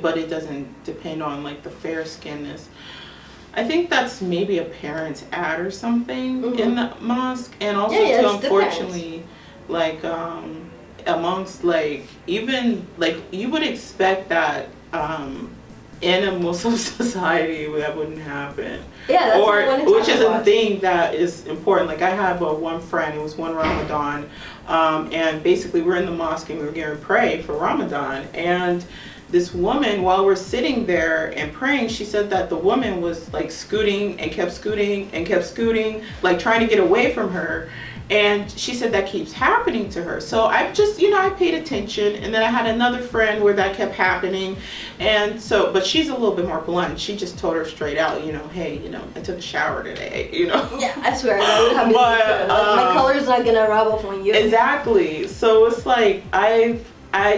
but it doesn't depend on like the fair skinness. I think that's maybe a parent's ad or something in the mosque, and also too, unfortunately, like amongst like even like you would expect that in a Muslim society that wouldn't happen. Yeah, that's or what which is a thing that is important. Like I have one friend, it was one Ramadan, and basically we're in the mosque and we were going to pray for Ramadan, and this woman, while we're sitting there and praying, she said that the woman was like scooting and kept scooting and kept scooting, like trying to get away from her. And she said that keeps happening to her. So I just, I paid attention. And then I had another friend where that kept happening. And so, but she's a little bit more blunt. She just told her straight out, hey, I took a shower today, Yeah, I swear, that would happen. But, my color's not gonna rub off on you. Exactly. So it's like, I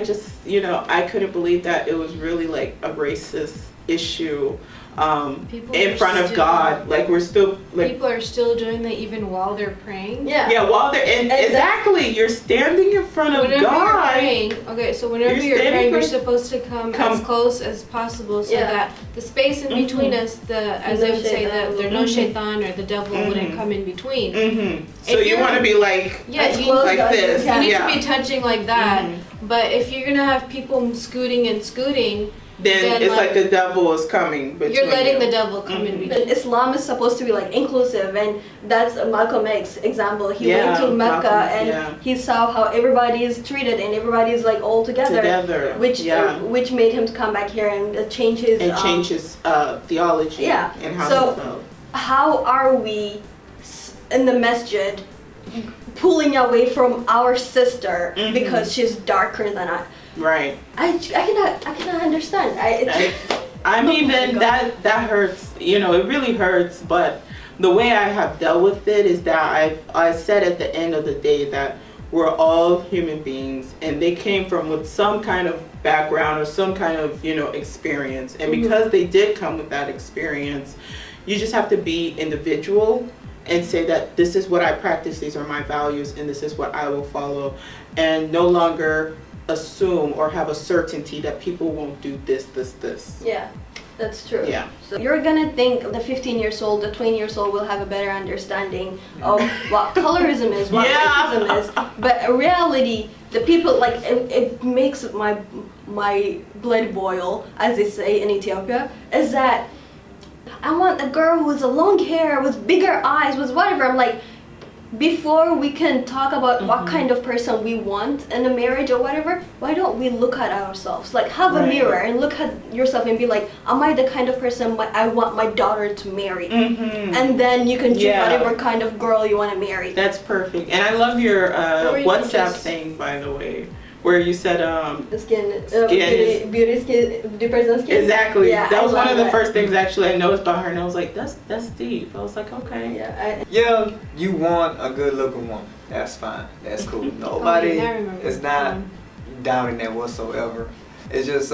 just, I couldn't believe that it was really like a racist issue in front of God. Like we're still like people are still doing that even while they're praying. Yeah, while they're exactly, you're standing in front of whenever God. You're praying, okay, so whenever you're praying, you're supposed to come as close as possible so that the space in between us, as they would say, that there's no shaitan or the devil wouldn't come in between. So you want to be like like this. You need to be touching like that. But if you're gonna have people scooting, then it's like the devil is coming between you're letting the devil come in between. Islam is supposed to be like inclusive, and that's Malcolm X example. He went to Mecca and he saw how everybody is treated and everybody is like all together. Which made him come back here and change his theology. Yeah. And how so he felt. How are we in the masjid pulling away from our sister because she's darker than us? Right. I cannot understand. That hurts. It really hurts. But the way I have dealt with it is that I said at the end of the day that we're all human beings, and they came from with some kind of background or some kind of experience, and because they did come with that experience, you just have to be individual and say that this is what I practice, these are my values, and this is what I will follow, and no longer assume or have a certainty that people won't do this. Yeah, that's true. Yeah. So you're gonna think the 15 years old, the 20 years old will have a better understanding of what colorism is, what racism is, but in reality, the people, like, it makes my blood boil, as they say in Ethiopia, is that I want a girl with a long hair, with bigger eyes, with whatever. I'm like, before we can talk about what kind of person we want in a marriage or whatever, why don't we look at ourselves? Like, have a mirror and look at yourself and be like, am I the kind of person I want my daughter to marry? And then you can choose whatever kind of girl you want to marry. That's perfect. And I love your WhatsApp thing, by the way, where you said beauty person's skin. Exactly. Yeah, that was one of the first things actually I noticed about her, and I was like, that's deep. I was like, okay. Yeah, you want a good looking woman. That's fine. That's cool. Nobody is not doubting that whatsoever. It's just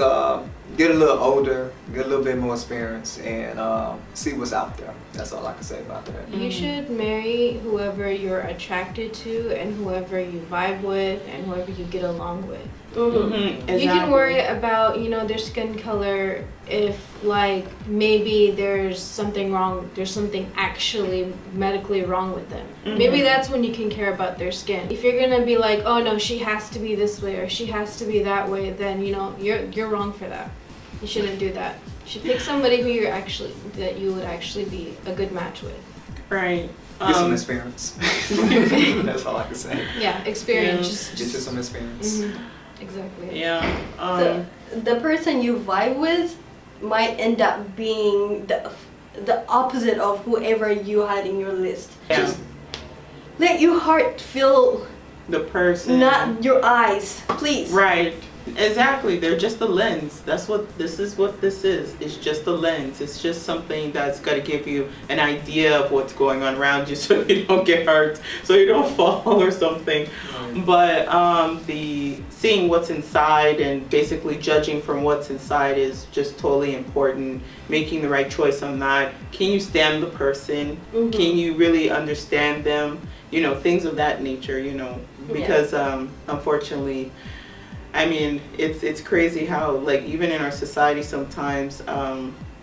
get a little older, get a little bit more experience, and see what's out there. That's all I can say about that. You should marry whoever you're attracted to and whoever you vibe with and whoever you get along with. Exactly. You can worry about, their skin color if, like, maybe there's something wrong, there's something actually medically wrong with them. Maybe that's when you can care about their skin. If you're gonna be like, oh no, she has to be this way or she has to be that way, then you're wrong for that. You shouldn't do that. You should pick somebody that you would actually be a good match with. Right. Get some experience. That's all I can say. Yeah, experience. Just get you some experience. Exactly. Yeah. So the person you vibe with might end up being the opposite of whoever you had in your list. Yeah. Just let your heart feel the person, not your eyes, please. Right. Exactly. They're just a lens. This is what this is. It's just a lens. It's just something that's going to give you an idea of what's going on around you so you don't get hurt, so you don't fall or something. But the seeing what's inside and basically judging from what's inside is just totally important. Making the right choice on that. Can you stand the person? Can you really understand them? Things of that nature, because unfortunately, I mean, it's crazy how, like, even in our society sometimes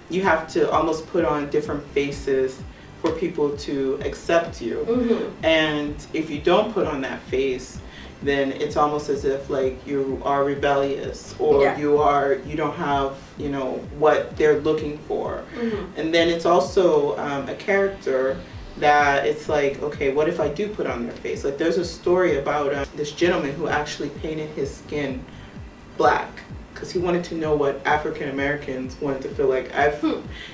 you have to almost put on different faces for people to accept you. Mm-hmm. And if you don't put on that face, then it's almost as if like you are rebellious, or Yeah. you don't have, you know, what they're looking for. Mm-hmm. And then it's also a character that it's like, okay, what if I do put on their face? Like, there's a story about this gentleman who actually painted his skin black because he wanted to know what African Americans wanted to feel like.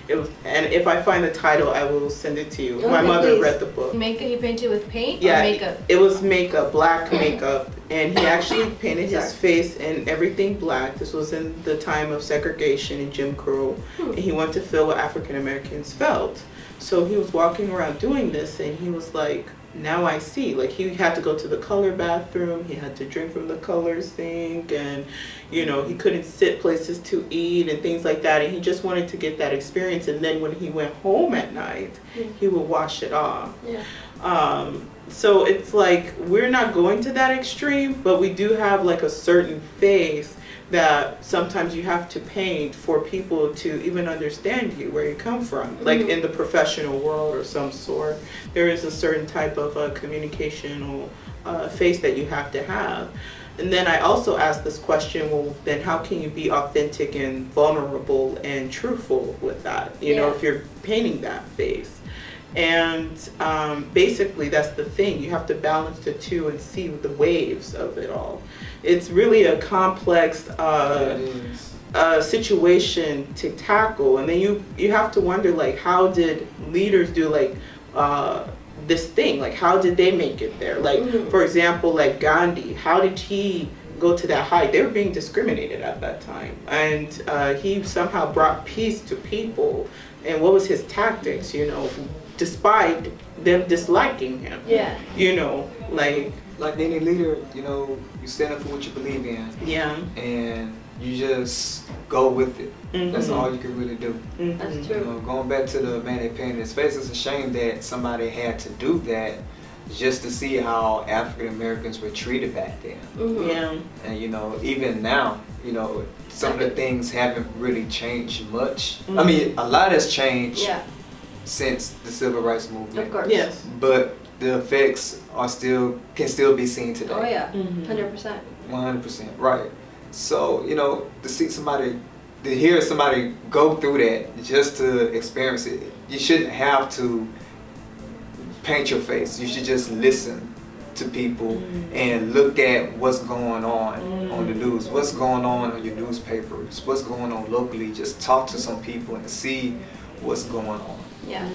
It was, and if I find the title, I will send it to you. Okay, My mother please. read the book. Makeup, you painted with paint Yeah, or makeup? it was makeup, black makeup, and he actually painted his Sorry. face and everything black. This was in the time of segregation and Jim Crow, and he wanted to feel what African Americans felt. So he was walking around doing this, and he was like, now I see. Like, he had to go to the color bathroom, he had to drink from the color sink, and you know, he couldn't sit places to eat and things like that, and he just wanted to get that experience. And then when he went home at night, he would wash it off. Yeah. So it's like, we're not going to that extreme, but we do have like a certain face that sometimes you have to paint for people to even understand you, where you come from. Like in the professional world or some sort, there is a certain type of communicational face that you have to have. And then I also asked this question, well, then how can you be authentic and vulnerable and truthful with that? You know, Yeah. if you're painting that face. And basically that's the thing. You have to balance the two and see the waves of it all. It's really a complex situation to tackle. And then you have to wonder, like, how did leaders do, like, this thing? Like, how did they make it there? Like, for example, like Gandhi, how did he go to that height? They were being discriminated at that time. And he somehow brought peace to people. And what was his tactics, you know, despite them disliking him? Yeah. You know, like any leader, you know, you stand up for what you believe in, yeah. and you just go with it. That's all you can really do. That's You true. know, going back to the man that painted his face, it's a shame that somebody had to do that just to see how African Americans were treated back then. Yeah. And you know, even now, you know, some of the things haven't really changed much. I mean, a lot has changed Yeah. since the Civil Rights Movement. Of course. Yes. But the effects can still be seen today. Oh yeah. 100%. 100%, right. So, you know, to hear somebody go through that just to experience it, you shouldn't have to paint your face. You should just listen to people and look at what's going on the news, what's going on your newspapers, what's going on locally. Just talk to some people and see what's going on. Yeah.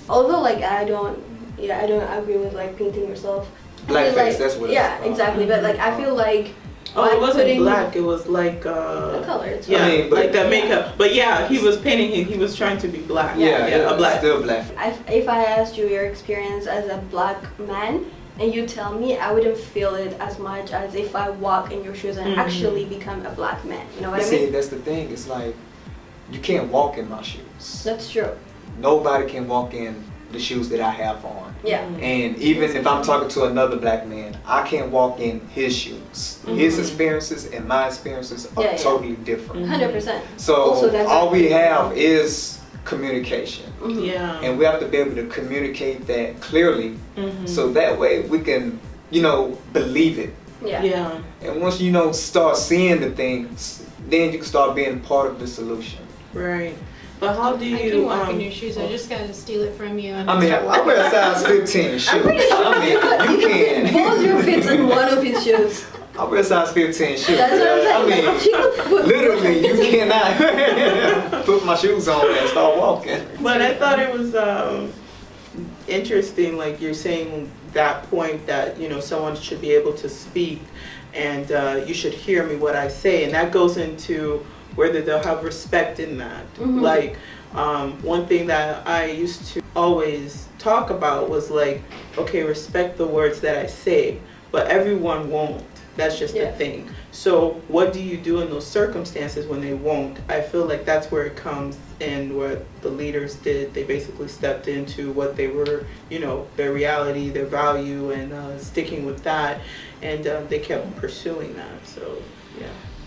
Although, like, I don't agree with like painting yourself. I feel Blackface, like, that's what yeah, it's called. exactly. But like, I feel like Oh, it by wasn't putting black. It was like the color. It's yeah, I mean, but- like that makeup. But yeah, he was painting. He was trying to be black. Yeah, a black. still black. If I asked you your experience as a black man and you tell me, I wouldn't feel it as much as if I walk in your shoes and actually become a black man. You know what I See, mean? that's the thing. It's like, you can't walk in my shoes. That's true. Nobody can walk in the shoes that I have on. Yeah. And even if I'm talking to another black man, I can't walk in his shoes. His experiences and my experiences are Yeah. totally different. 100%. So Also, that's all we have is communication. Yeah. And we have to be able to communicate that clearly, so that way we can, you know, believe it. Yeah. Yeah. And once you know start seeing the things, then you can start being part of the solution. Right. But how do I you? can walk in your shoes. I just gotta steal it from you. And I mean, start I walking. wear a size 15 shoe. I mean, you fit can. both your feet in one of his shoes. I wear a size 15 shoe. That's what I'm saying. I mean, She could put literally, you cannot put my shoes on and start walking. But I thought it was interesting, like you're saying that point that, you know, someone should be able to speak and you should hear me what I say, and that goes into whether they'll have respect in that. Like one thing that I used to always talk about was like, okay, respect the words that I say, but everyone won't. That's just the Yeah. thing. So what do you do in those circumstances when they won't? I feel like that's where it comes in, what the leaders did. They basically stepped into what they were, you know, their reality, their value, and sticking with that. And they kept pursuing that. So, yeah.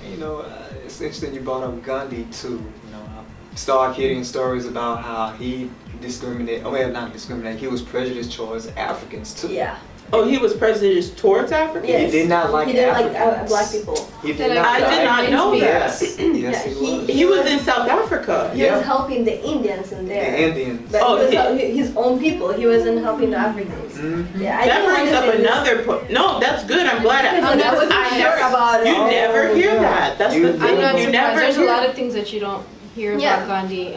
You know, it's interesting you brought up Gandhi too. You know, I started hearing stories about how he discriminated. Oh, well, not discriminated. He was prejudiced towards Africans too. Yeah. Oh, he was prejudiced towards Africans? Yes. He did not like He didn't like Africans. black people. He did I not. I did not know that. Yes, yes, Yeah, he was. He was in South Africa. He Yeah. was helping the Indians in The there. Indians. But Oh, he was he- helping his own people. He wasn't helping the Africans. Mhm. Yeah, I That didn't brings up understand this. another point. No, that's good. I'm glad Because I, I wasn't I sure never, about it. you Oh, never hear yeah. that. That's You- the thing. I'm not You surprised. never There's a hear. lot of things that you don't hear Yeah. about Gandhi.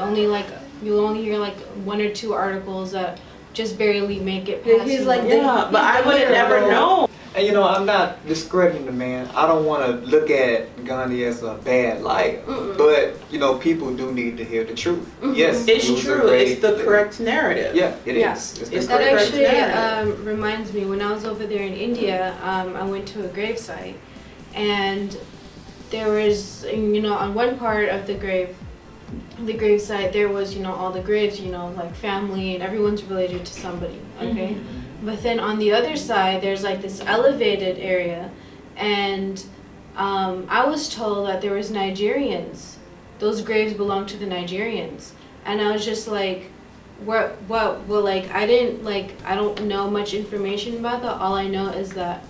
You'll only hear like 1 or 2 articles that just barely make it past. He's you. like Yeah, but I He's the would have never hero. known. And you know, I'm not discrediting the man. I don't want to look at Gandhi as a bad light, Mm-mm. but you know, people do need to hear the truth. Mhm. Yes, It's he was a true. great It's the leader. correct narrative. Yeah, it is. Yeah. It's the It's That the correct. correct actually narrative. reminds me, when I was over there in India, I went to a gravesite, and there was, you know, on one part of the gravesite, there was, you know, all the graves, you know, like family, and everyone's related to somebody, okay? But then on the other side, there's like this elevated area, and I was told that there was Nigerians. Those graves belong to the Nigerians, and I was just like, what? Well, like I don't know much information about that. All I know is that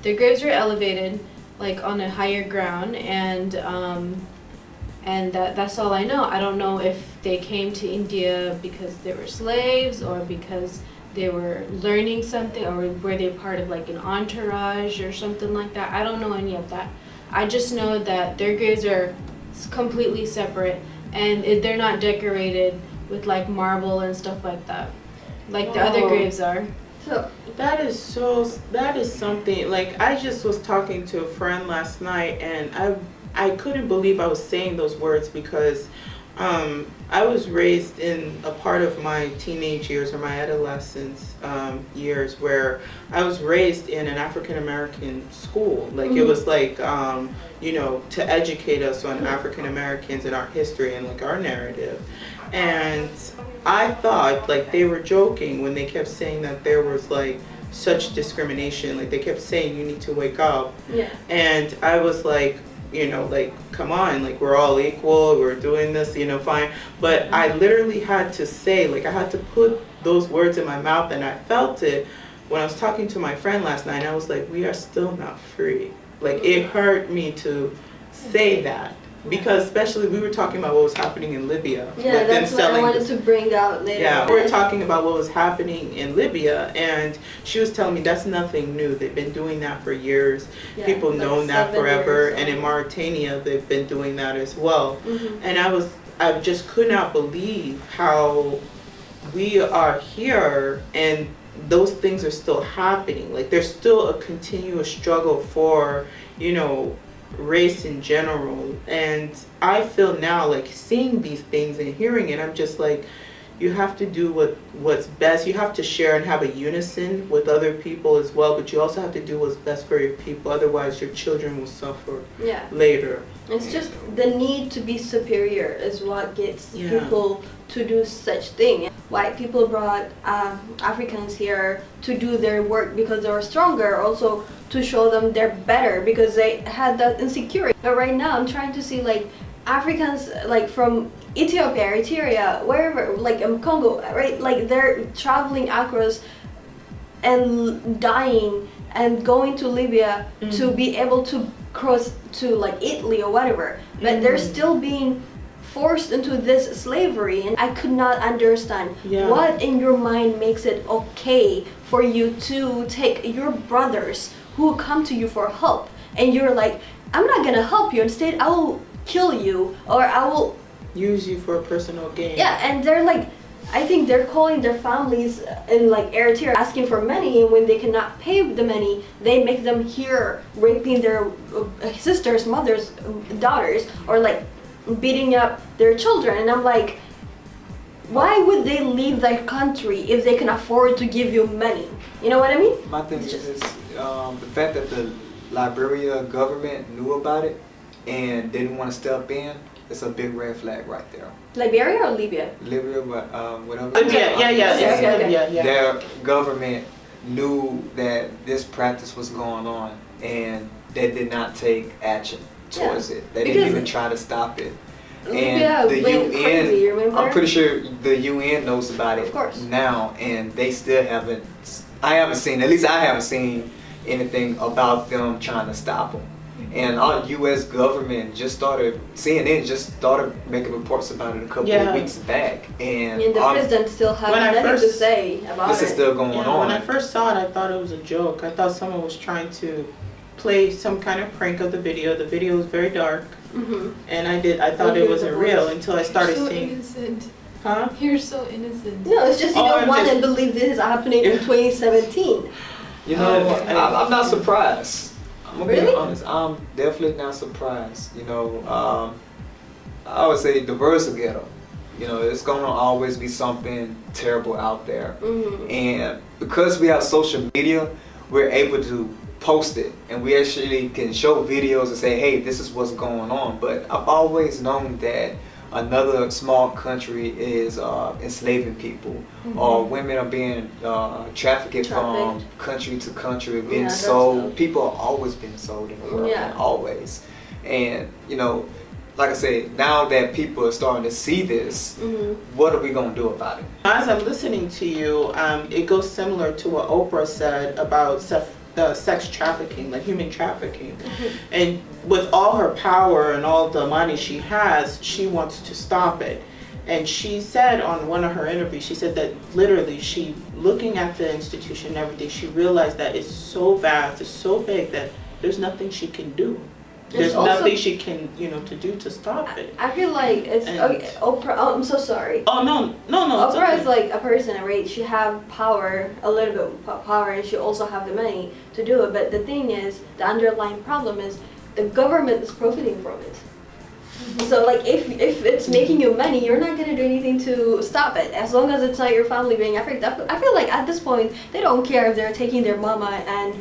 their graves were elevated, like on a higher ground, and that's all I know. I don't know if they came to India because they were slaves or because they were learning something, or were they part of like an entourage or something like that. I don't know any of that. I just know that their graves are completely separate, and they're not decorated with like marble and stuff like that, like the other Oh. graves are. So That is something. Like, I just was talking to a friend last night, and I couldn't believe I was saying those words, because I was raised in a part of my teenage years or my adolescence years where I was raised in an African American school. Like, it was like, you know, to educate us on African Americans and our history and like our narrative. And I thought like they were joking when they kept saying that there was like such discrimination. Like, they kept saying you need to wake up. yeah. And I was like, you know, like, come on, like, we're all equal, we're doing this, you know, fine. But I literally had to say, like, I had to put those words in my mouth, and I felt it when I was talking to my friend last night. I was like, we are still not free. Like, it hurt me to say that, because especially we were talking about what was happening in Libya. Yeah, with them that's what I selling wanted this- to bring out later. Yeah, we were talking about what was happening in Libya, and she was telling me that's nothing new. They've been doing that for years. Yeah, People like known that 7 forever, years, and in Mauritania they've been doing that as well. Mhm. And I just could not believe how we are here and those things are still happening. Like, there's still a continuous struggle for, you know, race in general. And I feel now, like, seeing these things and hearing it, I'm just like, you have to do what's best. You have to share and have a unison with other people as well, but you also have to do what's best for your people. Otherwise, your children will suffer Yeah. later. It's just the need to be superior is what gets Yeah. people to do such thing. White people brought Africans here to do their work because they were stronger, also to show them they're better because they had that insecurity. But right now I'm trying to see like Africans like from Ethiopia, Eritrea, wherever, like Congo, right? Like they're traveling across and dying and going to Libya to be able to cross to like Italy or whatever. But they're still being forced into this slavery, and I could not understand what in your mind makes it okay for you to take your brothers who come to you for help, and you're like, I'm not gonna help you, instead I will kill you, or I will Use you for a personal gain. yeah. And they're like, I think they're calling their families in like Eritrea asking for money, and when they cannot pay the money, they make them here raping their sisters, mothers, daughters, or like beating up their children. And I'm like, why would they leave their country if they can afford to give you money? You know what I mean? My thing is the fact that the Liberia government knew about it and didn't want to step in, it's a big red flag right there. Liberia or Libya? Libya, whatever. Yeah. Their government knew that this practice was going on, and they did not take action towards it. They didn't even try to stop it. Libya And the went crazy, UN, remember? I'm pretty sure the UN knows about it Of course. now, and they still haven't. I haven't seen, at least I haven't seen anything about them trying to stop them. And our U.S. government CNN just started making reports about it a couple of weeks back. And the president still has nothing to say about it. This is still going on. When I first saw it, I thought it was a joke. I thought someone was trying to play some kind of prank of the video. The video was very dark. And I thought it wasn't real until I started seeing. Innocent. Huh? You're so innocent. No, it's just you don't want to believe this is happening in 2017. You know, I'm not surprised. I'm gonna Really? be honest. I'm definitely not surprised. You know, I would say the birds are ghetto. You know, it's gonna always be something terrible out there. And because we have social media, we're able to post it, and we actually can show videos and say, hey, this is what's going on. But I've always known that another small country is enslaving people, or women are being trafficked from country to country, being sold. People have always been sold in the world, always. And you know, like I said, now that people are starting to see this, what are we gonna do about it? As I'm listening to you, it goes similar to what Oprah said about sex trafficking, like human trafficking. And with all her power and all the money she has, she wants to stop it. And she said on one of her interviews, she said that literally she, looking at the institution and everything, she realized that it's so vast, it's so big that there's nothing she can do. There's nothing she can, to do to stop it. I feel like it's Oprah. Oh, I'm so sorry. Oh no. Oprah is like a person, right? She have power, a little bit of power, and she also have the money to do it. But the thing is, the underlying problem is the government is profiting from it. So like, if it's making you money, you're not gonna do anything to stop it. As long as it's not your family being affected. I feel like at this point they don't care if they're taking their mama and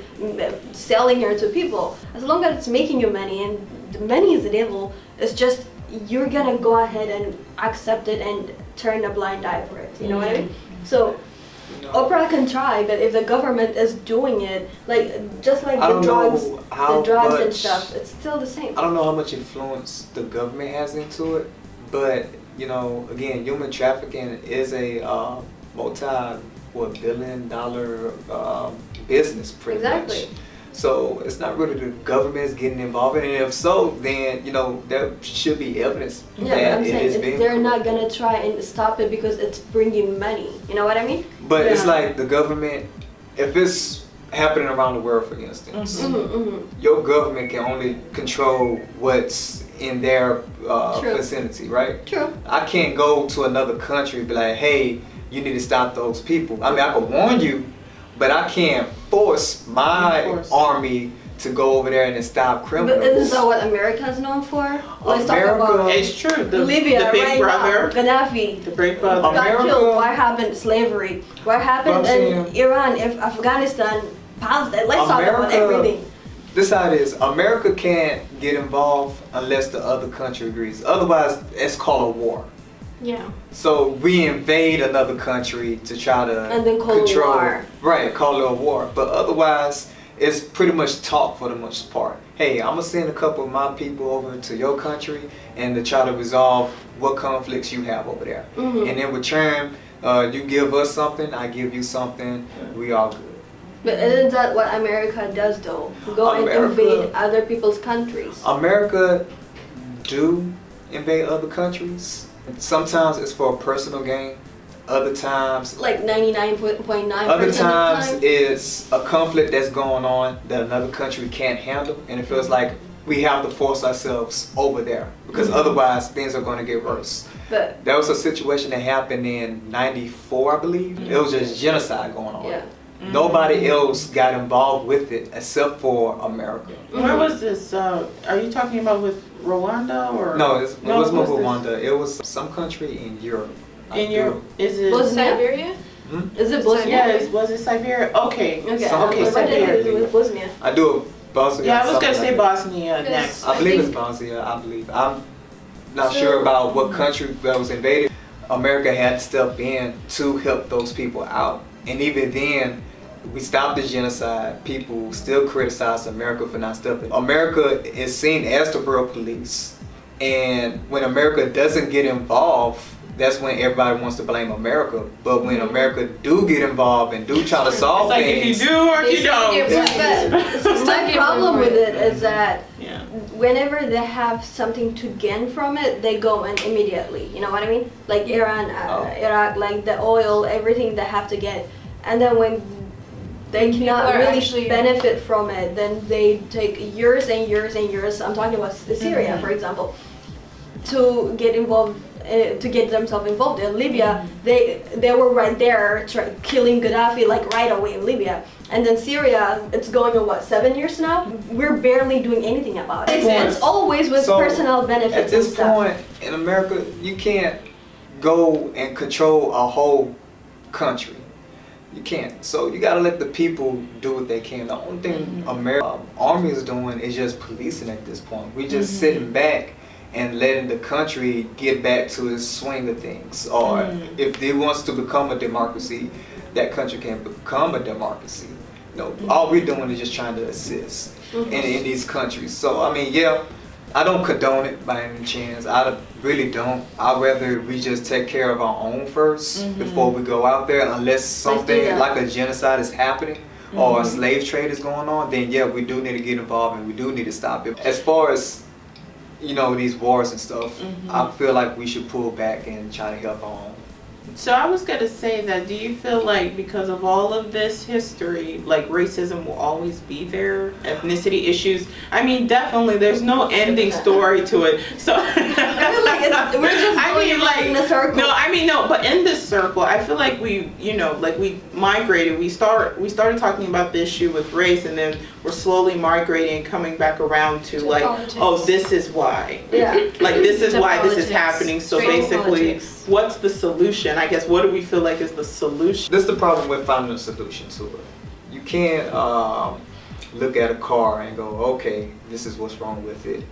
selling her to people. As long as it's making you money, and the money is the devil. It's just you're gonna go ahead and accept it and turn a blind eye for it. You know what I mean? So Oprah can try, but if the government is doing it, like just like the drugs and stuff, it's still the same. I don't know how much influence the government has into it, but again, human trafficking is a multi-billion-dollar business, pretty much. So it's not really the government is getting involved in it. If so, then there should be evidence that I'm it saying is being. They're not gonna try and stop it because it's bringing money. You know what I mean? But it's like the government. If it's happening around the world, for instance, your government can only control what's in their vicinity, right? True. I can't go to another country and be like, hey, you need to stop those people. I mean, I can warn you, but I can't force my army to go over there and stop criminals. But isn't that what America is known for? Let's talk about it's true. Libya, the big brother, Gaddafi, the big brother. got killed. What happened? Slavery. What happened in Iran, Afghanistan, Palestine? Let's talk about everything. This is how it is. America can't get involved unless the other country agrees. Otherwise, it's called a war. Yeah. So we invade another country to try to and then call it a war. Right, call it a war. But otherwise, it's pretty much talk for the most part. Hey, I'm gonna send a couple of my people over to your country and to try to resolve what conflicts you have over there. And in return, you give us something, I give you something. We all good. But isn't that what America does, though? Go and invade other people's countries. America do invade other countries. Sometimes it's for a personal gain. Other times, like 99.9%. Other times of the time, it's a conflict that's going on that another country can't handle, and it feels like we have to force ourselves over there because otherwise things are going to get worse. But there was a situation that happened in '94, I believe. It was just genocide going on. yeah. Nobody else got involved with it except for America. Where was this? Are you talking about with Rwanda or? No, it wasn't Rwanda. It was some country in Europe. In Europe, is it Bosnia? Siberia? Is it Bosnia? Yes, was it Siberia? Okay. Okay. Okay, Siberia. It was Bosnia. I do Bosnia. Yeah, I was something gonna say like Bosnia Yes. next. that. I believe it's Bosnia. I believe. I'm not sure about what country that was invaded. America had to step in to help those people out, and even then, we stopped the genocide. People still criticize America for not stepping. America is seen as the world police, and when America doesn't get involved, that's when everybody wants to blame America. But when America do get involved and do try to solve It's like things, if you do or if you don't. But my problem with it is that Yeah. whenever they have something to gain from it, they go in immediately. You know what I mean? Like Iran, Iraq, like the oil, everything they have to get. And then when they People cannot are really actually- benefit from it, then they take years and years and years. I'm talking about Syria, for example, to get involved. To get themselves involved in Libya, they were right there killing Gaddafi like right away in Libya, and then Syria, it's going on what 7 years now. We're barely doing anything about it. It's always with So, personal benefits at and this stuff. point in America, you can't go and control a whole country. You can't. So you gotta let the people do what they can. The only thing American army is doing is just policing at this point. We just sitting back and letting the country get back to its swing of things. Or if it wants to become a democracy, that country can become a democracy. You know, all we're doing is just trying to assist in these countries. So I mean, yeah, I don't condone it by any chance. I really don't. I'd rather we just take care of our own first before we go out there. Unless something like a genocide is happening or a slave trade is going on, then yeah, we do need to get involved and we do need to stop it. As far as these wars and stuff, I feel like we should pull back and try to help our own. So I was gonna say that, do you feel like because of all of this history, like racism will always be there, ethnicity issues? I mean, definitely, there's no ending story to it. So I feel like we're just going around in a circle. No, but in this circle, I feel like we migrated. We started talking about the issue with race, and then we're slowly migrating, coming back around to like, politics. oh, this is why. Yeah. Like this is To why this is politics. happening. So Straight basically, politics. what's the solution? I guess, what do we feel like is the solution? This is the problem with finding a solution to it. You can't look at a car and go, okay, this is what's wrong with it,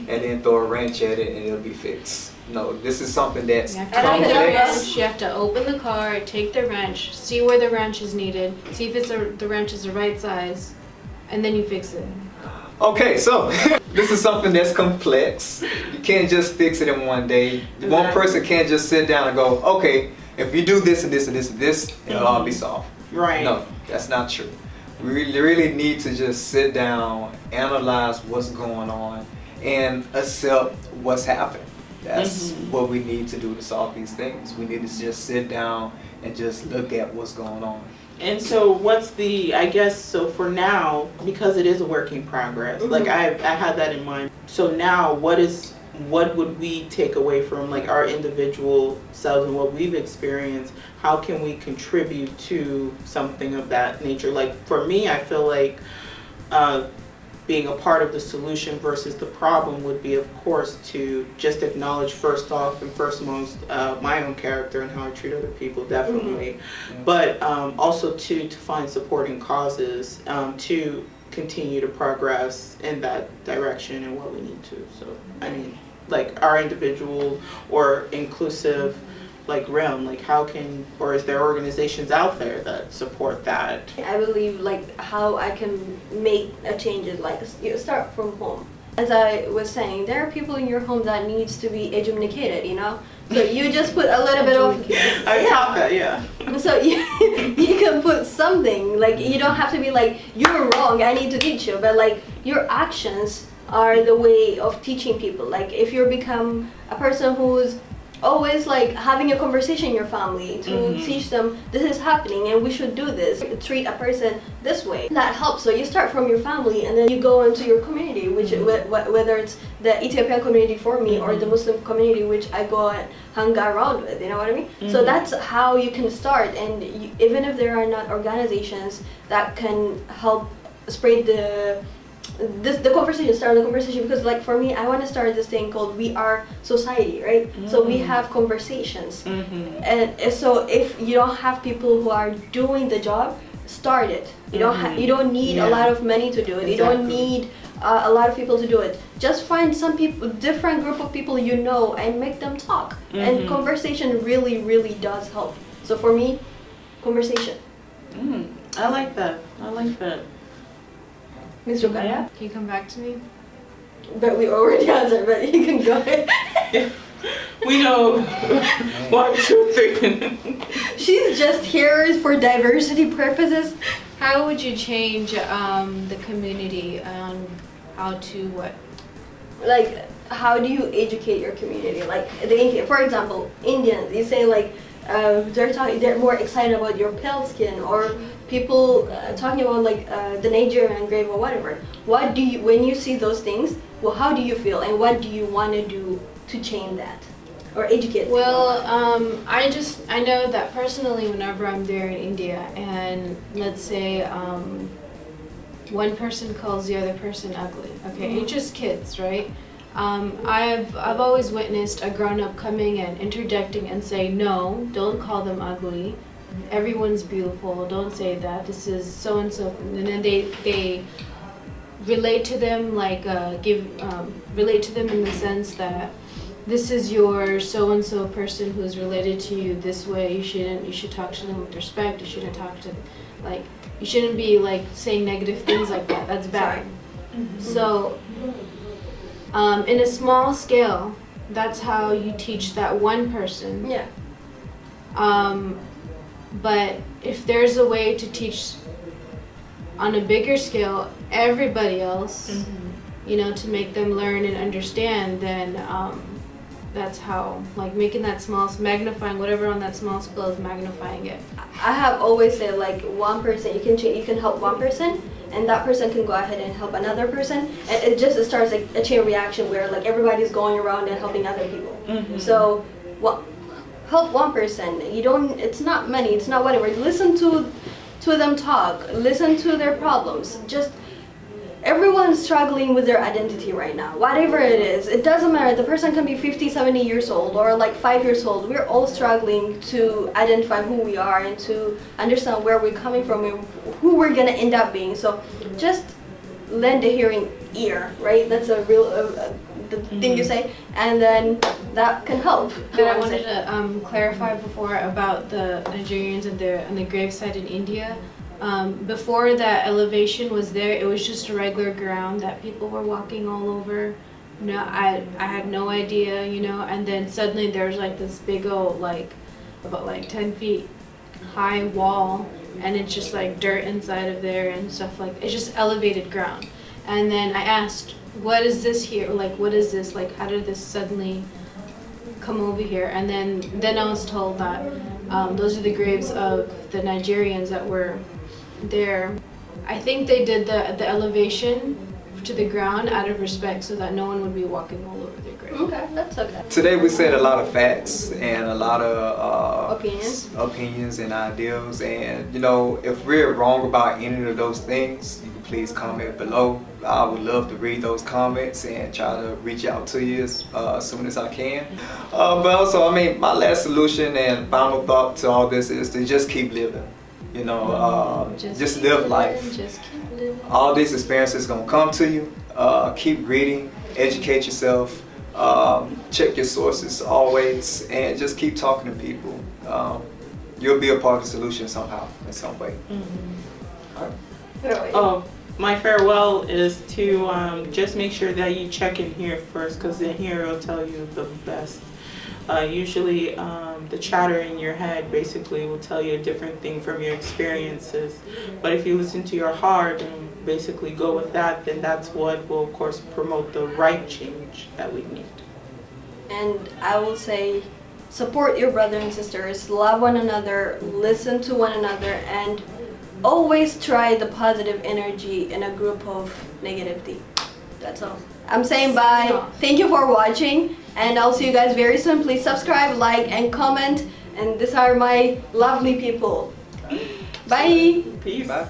and then throw a wrench at it and it'll be fixed. No, this is something that's You have to take the complex. wrench, you have to open the car, take the wrench, see where the wrench is needed, see if the wrench is the right size, and then you fix it. Okay, so this is something that's complex. You can't just fix it in one day. One person can't just sit down and go, okay, if you do this and this and this and this, it'll all be solved. Right. No, that's not true. We really need to just sit down, analyze what's going on, and accept what's happening. That's what we need to do to solve these things. We need to just sit down and just look at what's going on. And so so for now, because it is a work in progress, like I had that in mind. So now what would we take away from like our individual selves and what we've experienced? How can we contribute to something of that nature? Like for me, I feel like being a part of the solution versus the problem would be, of course, to just acknowledge first off and first amongst my own character and how I treat other people, definitely. But also to find supporting causes to continue to progress in that direction and what we need to. So, I mean, like our individual or inclusive like realm, like how can, or is there organizations out there that support that? I believe like how I can make a change is like you start from home. As I was saying, there are people in your home that needs to be educated, So you just put a little bit of I taught that, yeah. So you can put something like you don't have to be like you're wrong. I need to teach you, but like your actions are the way of teaching people. Like if you become a person who's always like having a conversation in your family to teach them this is happening and we should do this, treat a person this way, that helps. So you start from your family and then you go into your community, which whether it's the Ethiopian community for me or the Muslim community which I go and hang around with, you know what I mean? So that's how you can start, and even if there are not organizations that can help spread the conversation, start the conversation, because like for me, I want to start this thing called We Are Society, right? So we have conversations, and so if you don't have people who are doing the job, start it. You don't need a lot of money to do it. You don't need a lot of people to do it. Just find some people, different group of people you know, and make them talk. And conversation really, really does help. So for me, conversation. I like that. Ms. Rukaya? Can you come back to me? But we already answered, but you can go ahead. We know 1, 2, 3. She's just here for diversity purposes. How would you change the community on how to what? Like, how do you educate your community? Like, for example, Indians, you say like, they're more excited about your pale skin, or people talking about like the Nigerian grave or whatever. What do you, when you see those things, well, how do you feel, and what do you want to do to change that or educate people? Well, I know that personally, whenever I'm there in India, and let's say one person calls the other person ugly, okay, it's just kids, right? I've always witnessed a grown-up coming and interjecting and saying, no, don't call them ugly. Everyone's beautiful. Don't say that. This is so and so. And then they relate to them like relate to them in the sense that this is your so and so person who's related to you this way. You should talk to them with respect. You shouldn't talk to them like you shouldn't be like saying negative things like that. That's bad. So. In a small scale, that's how you teach that one person. Yeah. But if there's a way to teach on a bigger scale everybody else, you know, to make them learn and understand, then that's how, like, making that small, magnifying whatever on that small scale is magnifying it. I have always said like one person, you can help one person, and that person can go ahead and help another person, and it just starts like a chain reaction where like everybody's going around and helping other people. So help one person. You don't, it's not money, it's not whatever. Listen to them talk, listen to their problems. Just everyone's struggling with their identity right now, whatever it is. It doesn't matter. The person can be 50, 70 years old or like 5 years old. We're all struggling to identify who we are and to understand where we're coming from and who we're gonna end up being. So just lend a hearing ear, right? That's a real the thing you say, and then that can help. But I wanted to clarify before about the Nigerians and the gravesite in India. Before that elevation was there, it was just a regular ground that people were walking all over. No, I had no idea, you know, and then suddenly there's like this big old, like, about like 10 feet high wall, and it's just like dirt inside of there and stuff like, it's just elevated ground. And then I asked, what is this here? Like, what is this? Like, how did this suddenly come over here? And then I was told that those are the graves of the Nigerians that were there. I think they did the elevation to the ground out of respect so that no one would be walking all over their grave. Okay, that's okay. Today we said a lot of facts and a lot of Opinions and ideals, and you know, if we're wrong about any of those things, you can please comment below. I would love to read those comments and try to reach out to you as soon as I can. But also, I mean, my last solution and final thought to all this is to just keep living. You know, just live life. Just keep living. All these experiences gonna come to you. Keep reading, educate yourself, check your sources always, and just keep talking to people. You'll be a part of the solution somehow, in some way. Oh, my farewell is to just make sure that you check in here first, because in here it'll tell you the best. Usually the chatter in your head basically will tell you a different thing from your experiences. But if you listen to your heart and basically go with that, then that's what will of course promote the right change that we need. And I will say, support your brothers and sisters, love one another, listen to one another, and always try the positive energy in a group of negativity. That's all. I'm saying bye. Thank you for watching, and I'll see you guys very soon. Please subscribe, like, and comment. And these are my lovely people. Bye. Peace. Bye.